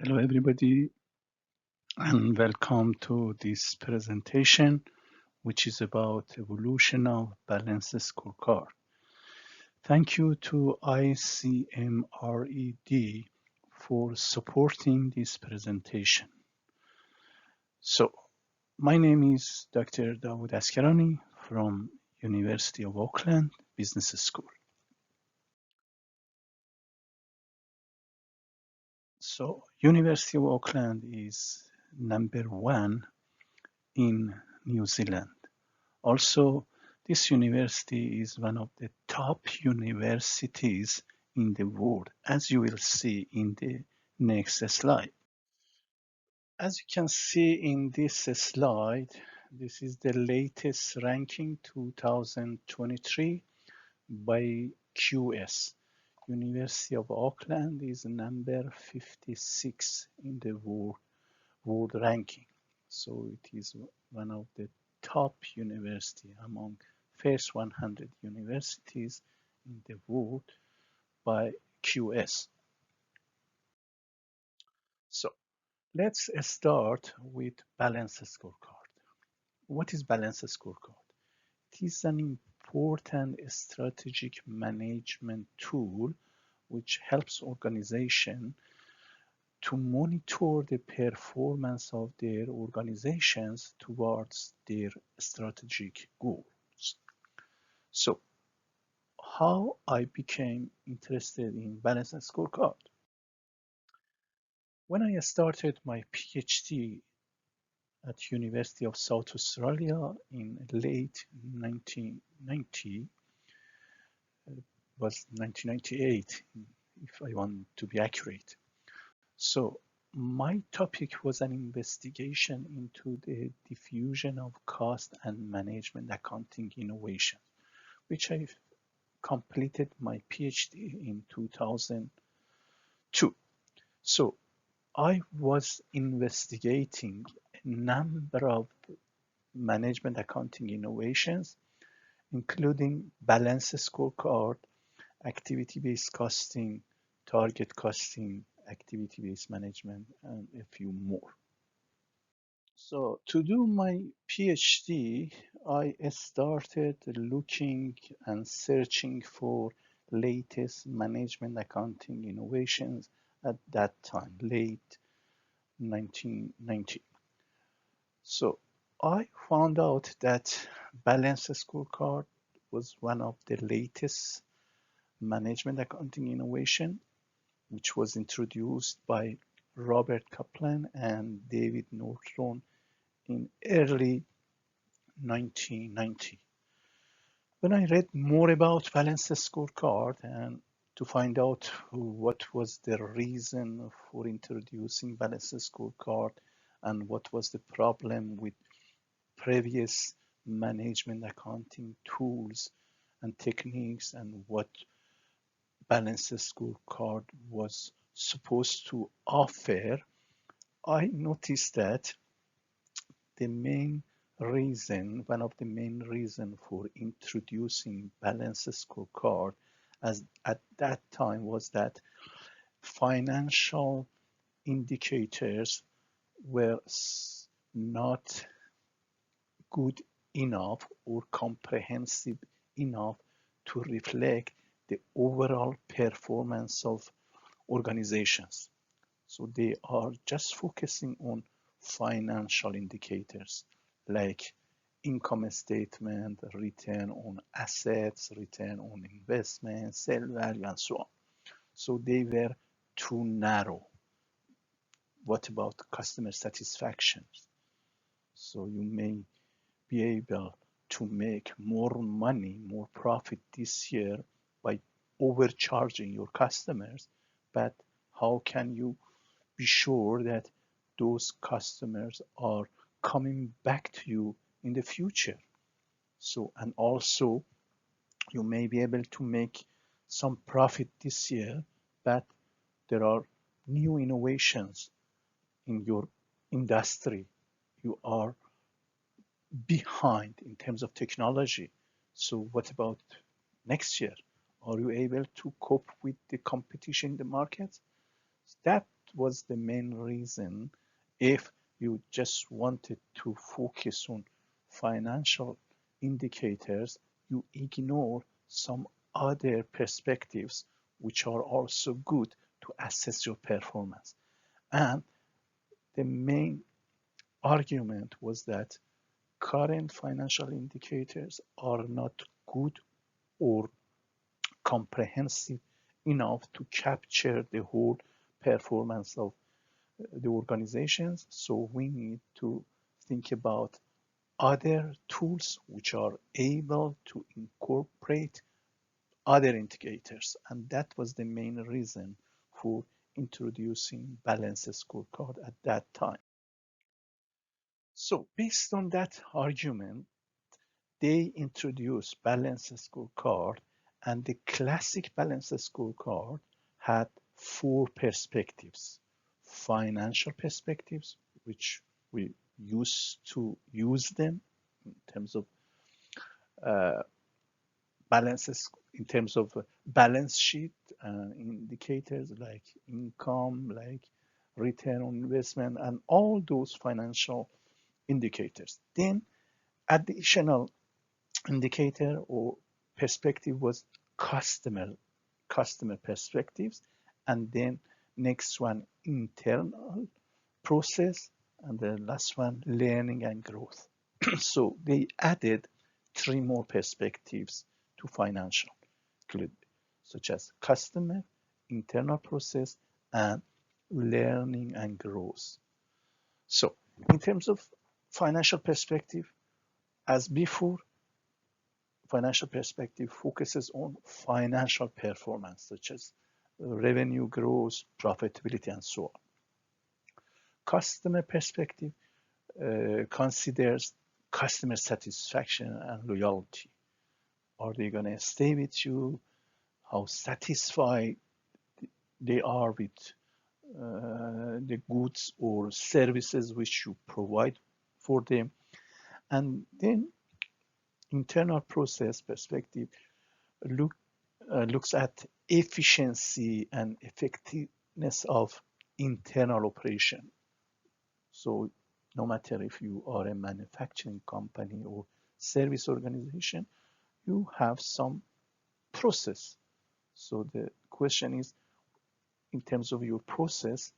Hello, everybody, and welcome to this presentation, which is about evolution of balanced scorecard. Thank you to ICMRED for supporting this presentation. So, my name is Dr. Davood Askarany from University of Auckland Business School. So, University of Auckland is number 1 in New Zealand. Also, this university is one of the top universities in the world, as you will see in the next slide. As you can see in this slide, this is the latest ranking 2023 by QS. University of Auckland is number 56 in the world ranking. So it is one of the top university among first 100 universities in the world by QS. So let's start with balanced scorecard. What is balanced scorecard? It is an important strategic management tool which helps organization to monitor the performance of their organizations towards their strategic goals. So, how I became interested in balanced scorecard? When I started my PhD at University of South Australia in late 1990, was 1998, if I want to be accurate. So my topic was an investigation into the diffusion of cost and management accounting innovation, which I completed my PhD in 2002. So I was investigating a number of management accounting innovations, including balanced scorecard, activity-based costing, target costing, activity-based management, and a few more. So to do my PhD, I started looking and searching for latest management accounting innovations at that time, late 1990. So I found out that balanced scorecard was one of the latest management accounting innovation, which was introduced by Robert Kaplan and David Norton in early 1990. When I read more about balanced scorecard and to find out what was the reason for introducing balanced scorecard and what was the problem with previous management accounting tools and techniques and what balanced scorecard was supposed to offer, I noticed that one of the main reason for introducing balanced scorecard as at that time was that financial indicators were not good enough or comprehensive enough to reflect the overall performance of organizations. So they are just focusing on financial indicators like income statement, return on assets, return on investment, sale value, and so on. So they were too narrow. What about customer satisfaction? So you may be able to make more money, more profit this year by overcharging your customers, but how can you be sure that those customers are coming back to you in the future? So, and also you may be able to make some profit this year, but there are new innovations in your industry. You are behind in terms of technology. So what about next year? Are you able to cope with the competition in the market? That was the main reason. If you just wanted to focus on financial indicators, you ignore some other perspectives which are also good to assess your performance. And the main argument was that current financial indicators are not good or comprehensive enough to capture the whole performance of the organizations. So we need to think about other tools which are able to incorporate other indicators. And that was the main reason for introducing balanced scorecard at that time. So based on that argument, they introduced balanced scorecard, and the classic balanced scorecard had four perspectives: financial perspectives, which we used to use them in terms of balances, in terms of balance sheet indicators like income, like return on investment, and all those financial indicators. Then additional indicator or perspective was customer perspectives, and then next one internal process, and the last one learning and growth. So they added three more perspectives to financial, such as customer, internal process, and learning and growth. So in terms of financial perspective, as before, financial perspective focuses on financial performance, such as revenue growth, profitability, and so on. Customer perspective considers customer satisfaction and loyalty. Are they going to stay with you? How satisfied they are with the goods or services which you provide for them. And then internal process perspective looks at efficiency and effectiveness of internal operation. So no matter if you are a manufacturing company or service organization, you have some process. So the question is, in terms of your process,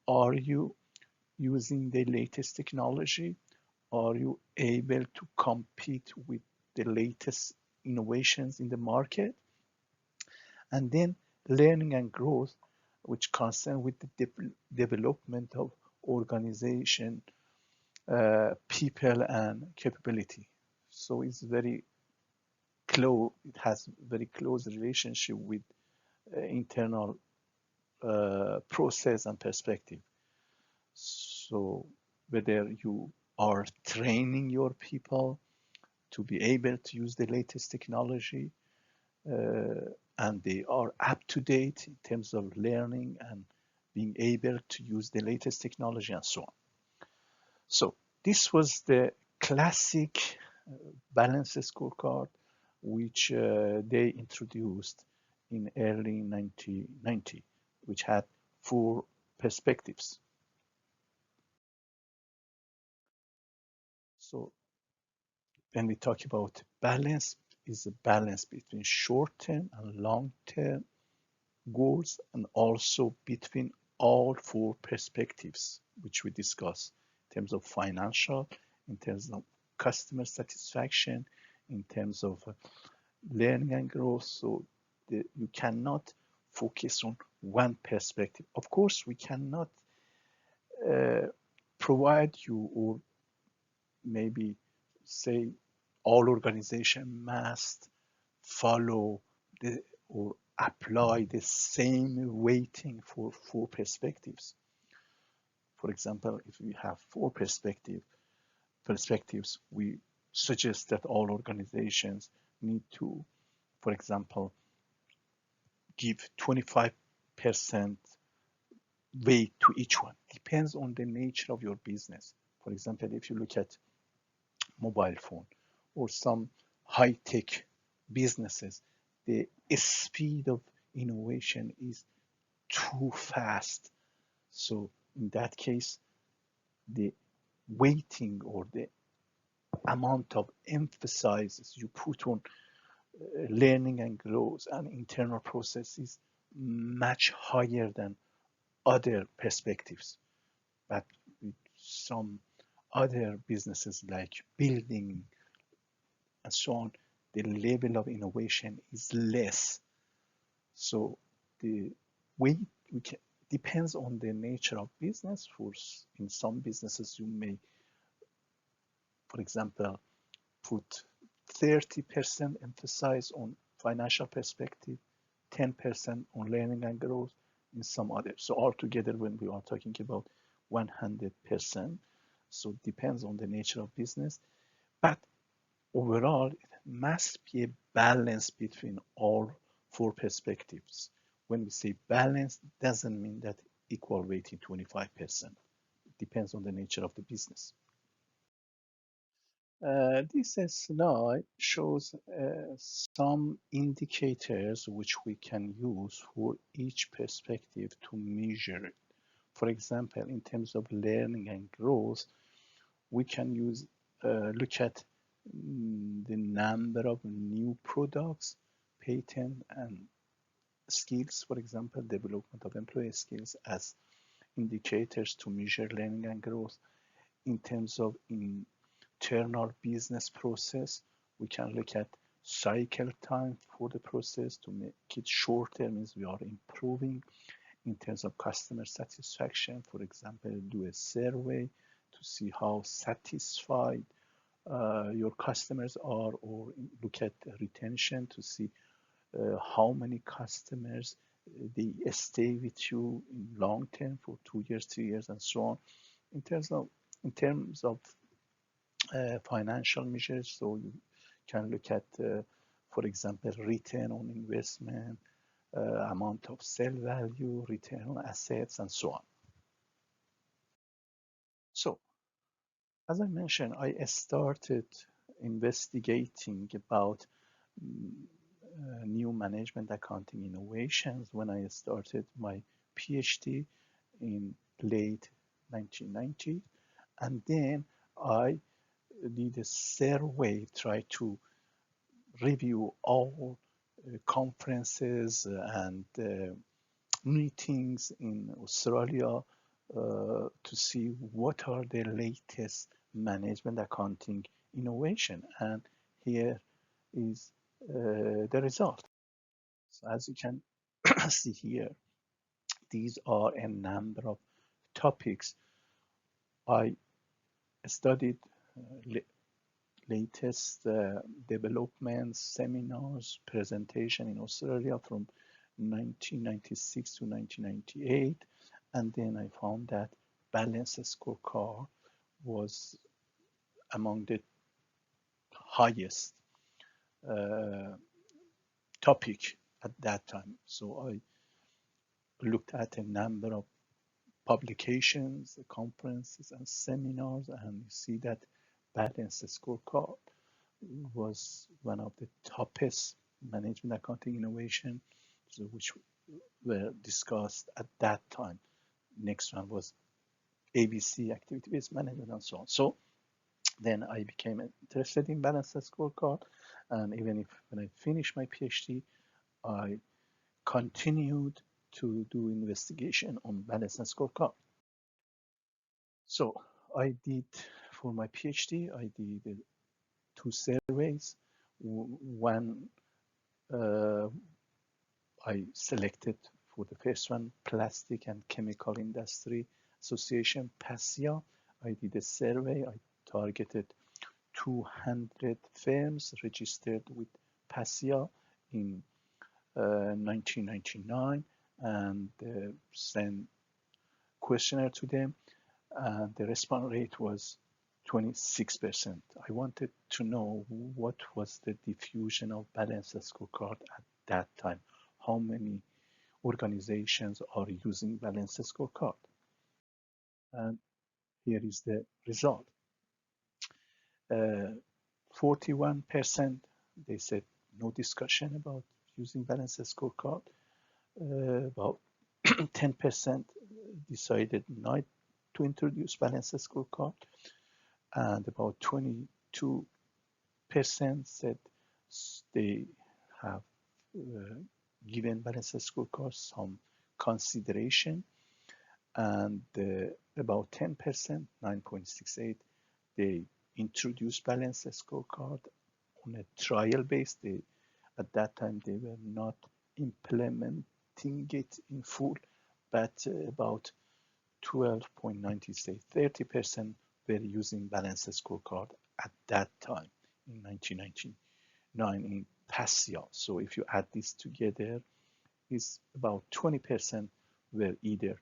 are you using the latest technology? Are you able to compete with the latest innovations in the market? And then learning and growth, which concern with the development of organization, people, and capability. So it's very close. It has very close relationship with internal process and perspective. So whether you are training your people to be able to use the latest technology, and they are up to date in terms of learning and being able to use the latest technology and so on. So this was the classic balanced scorecard, which they introduced in early 1990, which had four perspectives. So when we talk about balance, is a balance between short-term and long-term goals, and also between all four perspectives, which we discuss in terms of financial, in terms of customer satisfaction, in terms of learning and growth. So you cannot focus on one perspective. Of course, we cannot provide you, or maybe say all organization must follow or apply the same weighting for four perspectives. For example, if we have four perspectives, we suggest that all organizations need to, for example, give 25% weight to each one. Depends on the nature of your business. For example, if you look at mobile phone or some high-tech businesses, the speed of innovation is too fast. So in that case, the weighting or the amount of emphasis you put on learning and growth and internal processes much higher than other perspectives. But with some other businesses like building and so on, the level of innovation is less. So the way we can depends on the nature of business. For in some businesses, you may, for example, put 30% emphasis on financial perspective, 10% on learning and growth in some others. So altogether, when we are talking about 100%, so it depends on the nature of business. But overall, it must be a balance between all four perspectives. When we say balance, it doesn't mean that equal weighting 25%. It depends on the nature of the business. This slide shows some indicators which we can use for each perspective to measure it. For example, in terms of learning and growth, we can use look at the number of new products, patent, and skills, for example, development of employee skills as indicators to measure learning and growth. In terms of internal business process, we can look at cycle time for the process to make it shorter, means we are improving. In terms of customer satisfaction, for example, do a survey to see how satisfied your customers are, or look at retention to see how many customers they stay with you in long term for 2 years, 3 years, and so on. In terms of financial measures, so you can look at, for example, return on investment, amount of sale value, return on assets, and so on. So, as I mentioned, I started investigating about new management accounting innovations when I started my PhD in late 1990, and then I did a survey, try to review all conferences and meetings in Australia to see what are the latest management accounting innovation. And here is the result. So as you can see here, these are a number of topics I studied, latest developments, seminars, presentation in Australia from 1996 to 1998. And then I found that balanced scorecard was among the highest topic at that time. So I looked at a number of publications, conferences, and seminars, and you see that balanced scorecard was one of the toppest management accounting innovation, which were discussed at that time. Next one was ABC, activity-based management, and so on. So then I became interested in balanced scorecard, and even if when I finished my PhD, I continued to do investigation on balanced scorecard. So I did, for my PhD, I did 2 surveys. One I selected for the first one, Plastic and Chemical Industry Association, PASIA. I did a survey. I targeted 200 firms registered with PASIA in 1999 and sent questionnaire to them. And the response rate was 26%. I wanted to know what was the diffusion of balanced scorecard at that time. How many organizations are using balanced scorecard? And here is the result. 41%, they said no discussion about using balanced scorecard. About 10% decided not to introduce balanced scorecard, and about 22% said they have given balanced scorecard some consideration, and about 10%, 9.68, they introduced balanced scorecard on a trial base. At that time, they were not implementing it in full, but about 12.96, 30% were using balanced scorecard at that time in 1999 in PASIA. So if you add this together, it's about 20% were either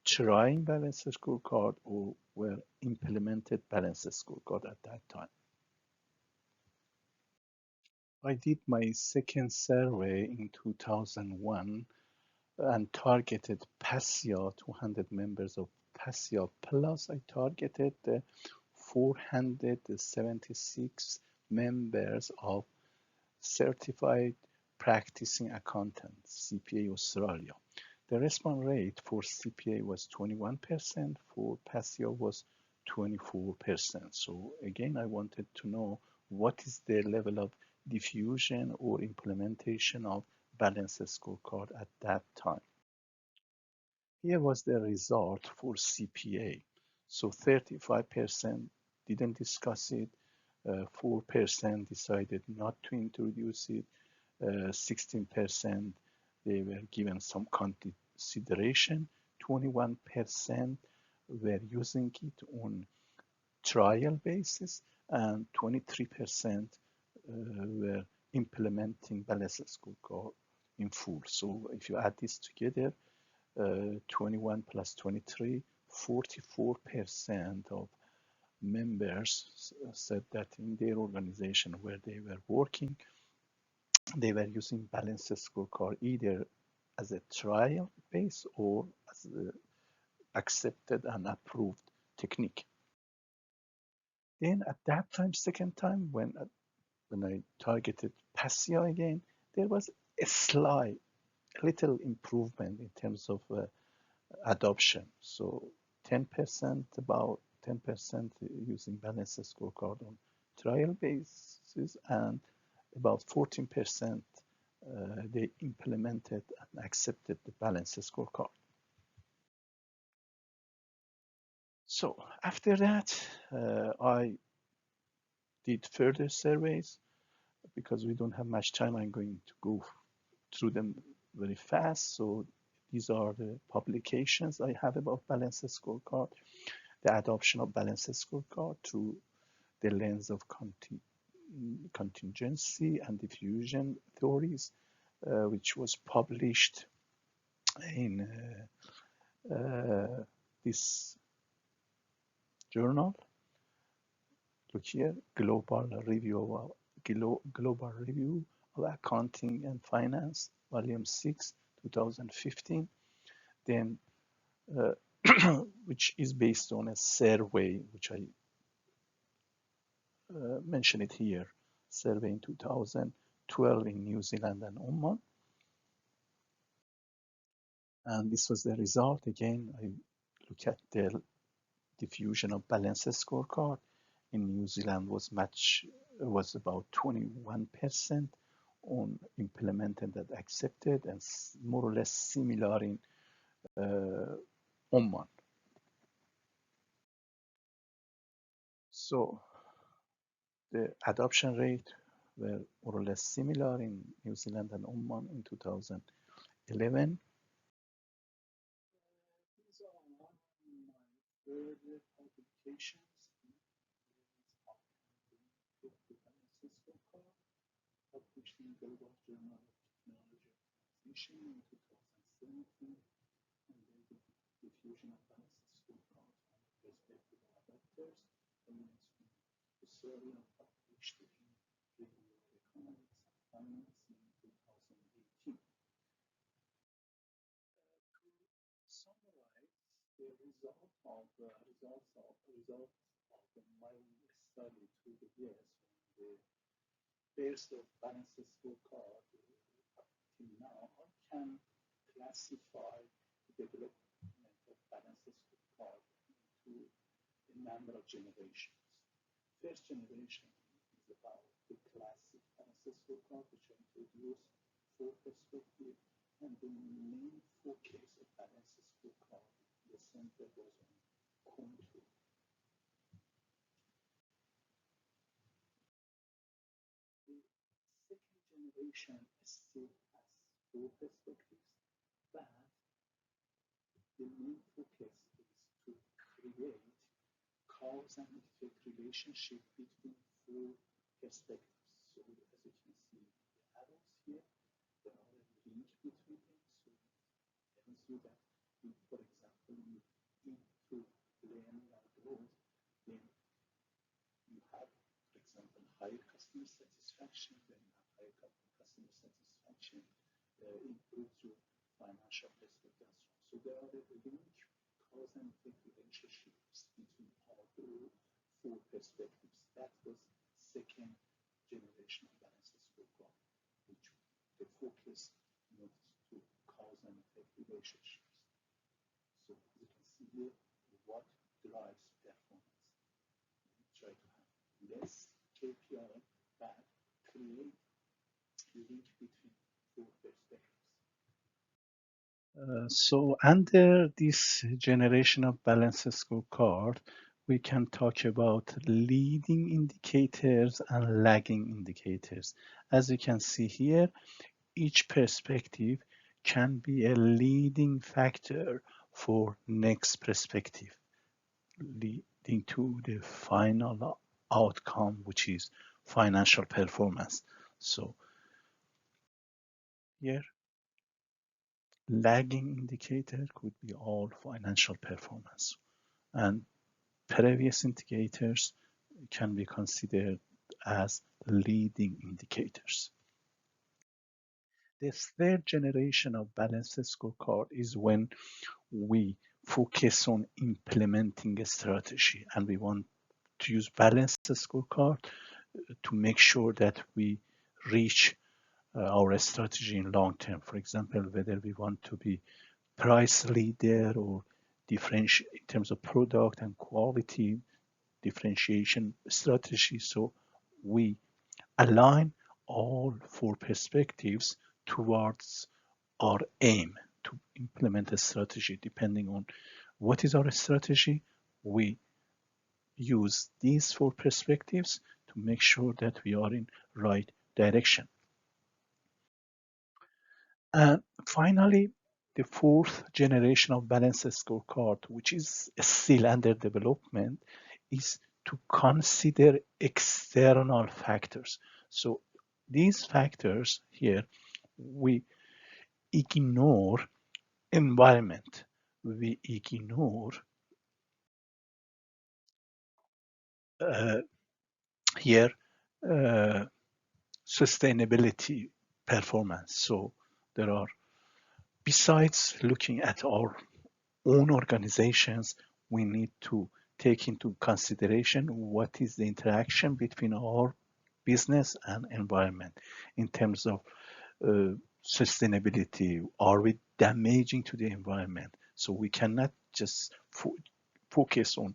trying balanced scorecard or were implemented balanced scorecard at that time. I did my second survey in 2001 and targeted PASIA, 200 members of PASIA, plus I targeted 476 members of Certified Practicing Accountants, CPA Australia. The response rate for CPA was 21%, for PASIA was 24%. So again, I wanted to know what is the level of diffusion or implementation of balanced scorecard at that time. Here was the result for CPA. So 35% didn't discuss it, 4% decided not to introduce it, 16% they were given some consideration, 21% were using it on trial basis, and 23% were implementing balanced scorecard in full. So if you add this together, 21 plus 23, 44% of members said that in their organization where they were working, they were using balanced scorecard either as a trial base or as an accepted and approved technique. Then at that time, second time, when I targeted PASIA again, there was a slight little improvement in terms of adoption. So 10%, about 10% using balanced scorecard on trial basis, and about 14% they implemented and accepted the balanced scorecard. So after that, I did further surveys. Because we don't have much time, I'm going to go through them very fast. So these are the publications I have about balanced scorecard, the adoption of balanced scorecard through the lens of contingency and diffusion theories, which was published in this journal. Look here, Global Review of Accounting and Finance, Volume 6, 2015. Then, which is based on a survey, which I mention it here, survey in 2012 in New Zealand and Oman. And this was the result. Again, I look at the diffusion of balanced scorecard. In New Zealand was about 21% on implemented and accepted, and more or less similar in Oman. So the adoption rate were more or less similar in New Zealand and Oman in 2011. These are my further publications. Published in Global Journal of Technology Organization in 2017, and then the diffusion of balanced scorecard on respective adapters, elements from Australia, published in Review of Economics and Finance in 2018. To summarize the results of my study through the years, when the based of balanced scorecard up till now, I can classify the development balance scorecard into a number of generations. First generation is about the classic balance scorecard, which I introduced for perspective, and the main focus of balance scorecard, the center was on control. The second generation still has four perspectives, but the main focus is to create cause and effect relationship between four perspectives. So as you can see, the arrows here, there are a link between them. So it tells you that if, for example, you improve learning and growth, then you have, for example, higher customer satisfaction. When you have higher customer satisfaction, improves your financial perspective and so on. So there are a link, cause and effect relationships between all four perspectives. That was second generation of balance scorecard, which the focus moves to cause and effect relationships. So you can see here what drives performance. We try to have less KPI, but create a link between four perspectives. So under this generation of balance scorecard, we can talk about leading indicators and lagging indicators. As you can see here, each perspective can be a leading factor for next perspective, leading to the final outcome, which is financial performance. So here, lagging indicator could be all financial performance, and previous indicators can be considered as leading indicators. The third generation of balanced scorecard is when we focus on implementing a strategy, and we want to use balanced scorecard to make sure that we reach our strategy in long term. For example, whether we want to be price leader or differentiate in terms of product and quality differentiation strategy. So we align all four perspectives towards our aim to implement a strategy. Depending on what is our strategy, we use these four perspectives to make sure that we are in right direction. And finally, the fourth generation of balanced scorecard, which is still under development, is to consider external factors. So these factors here, we ignore environment, we ignore uh, here sustainability performance. So there are, besides looking at our own organizations, we need to take into consideration what is the interaction between our business and environment in terms of sustainability. Are we damaging to the environment? So we cannot just focus on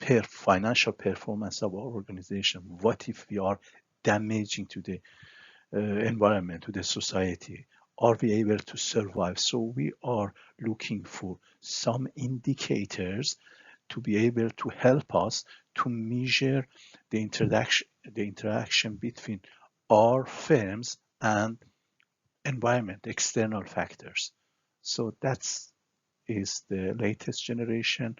financial performance of our organization. What if we are damaging to the environment, to the society? Are we able to survive? So we are looking for some indicators to be able to help us to measure the interaction between our firms and environment, external factors. So that's is the latest generation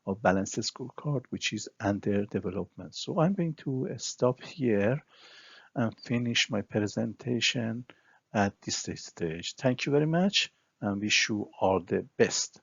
of balanced scorecard, which is under development. So I'm going to stop here and finish my presentation at this stage. Thank you very much and wish you all the best.